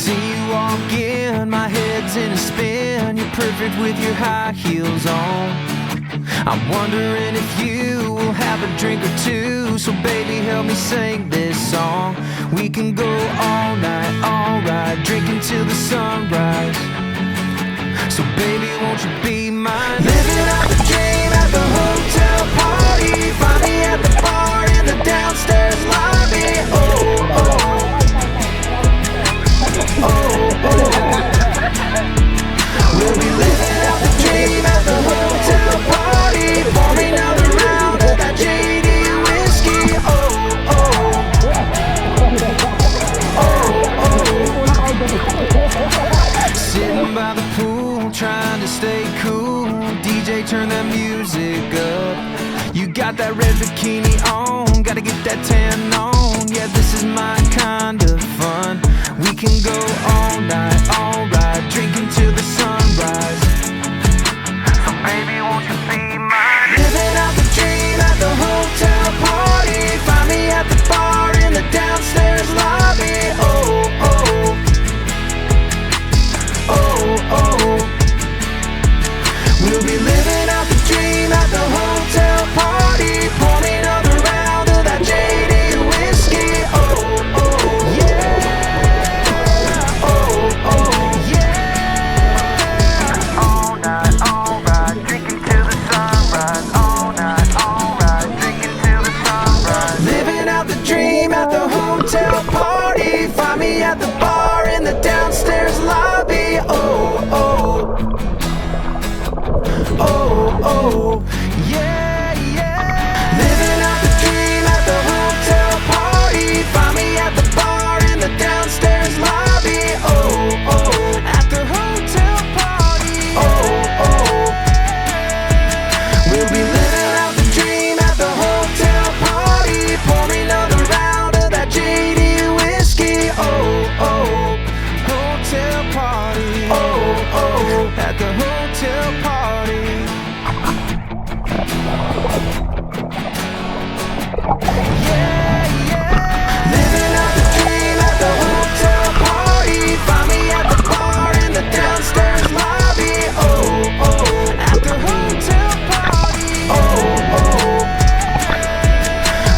See you walk in, my head's in a spin. You're perfect with your high heels on. I'm wondering if you will have a drink or two. So baby, help me sing this song. We can go all night, alright, drinking till the sunrise. So baby, won't you be mine? Living out the dream at the hotel party. Find me at the bar in the downstairs lobby. Oh, oh. Oh, oh. We'll be living out the dream at the hotel party. Pour me another round of that JD whiskey. Oh, oh. Oh, oh. Sitting by the pool, trying to stay cool. DJ, turn that music up. You got that red bikini on, gotta get that tan on. Yeah, this is my kind of fun. We can go all night, alright, drinking till the sunrise. So baby, won't you be mine? Living out the dream at the hotel party. Find me at the bar in the downstairs lobby. Oh, oh. Oh, oh. We'll be living out the dream at the hotel party. Pour me another round of that JD whiskey. Oh, oh, yeah. Oh, oh, yeah. All night, alright, drinking till the sunrise. All night, alright, drinking till the sunrise. Living out the dream at the hotel party. Find me at the bar in the downstairs lobby. Oh, oh. Oh, oh, yeah, yeah. Living out the dream at the hotel party. Find me at the bar in the downstairs lobby. Oh, oh, at the hotel party. Oh, oh. We'll be living out the dream at the hotel party. Pour me another round of that JD whiskey. Oh, oh, hotel party. Oh, oh, at the hotel party. Yeah, yeah. Living out the dream at the hotel party. Find me at the bar in the downstairs lobby. Oh, oh, at the hotel party. Oh, oh.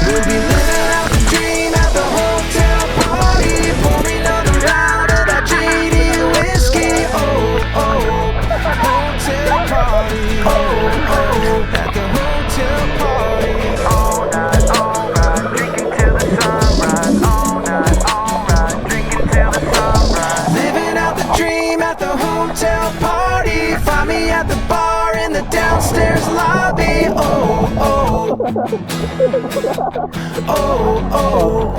We'll be living out the dream at the hotel party. Pour me another round of that JD whiskey. Oh, oh, hotel party. Oh, oh, at the hotel party. All night, alright, drinking till the sunrise. All night, alright, drinking till the sunrise. Living out the dream at the hotel party. Find me at the bar in the downstairs lobby. Oh, oh. Oh, oh.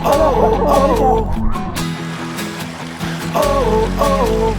Oh, oh. Oh, oh.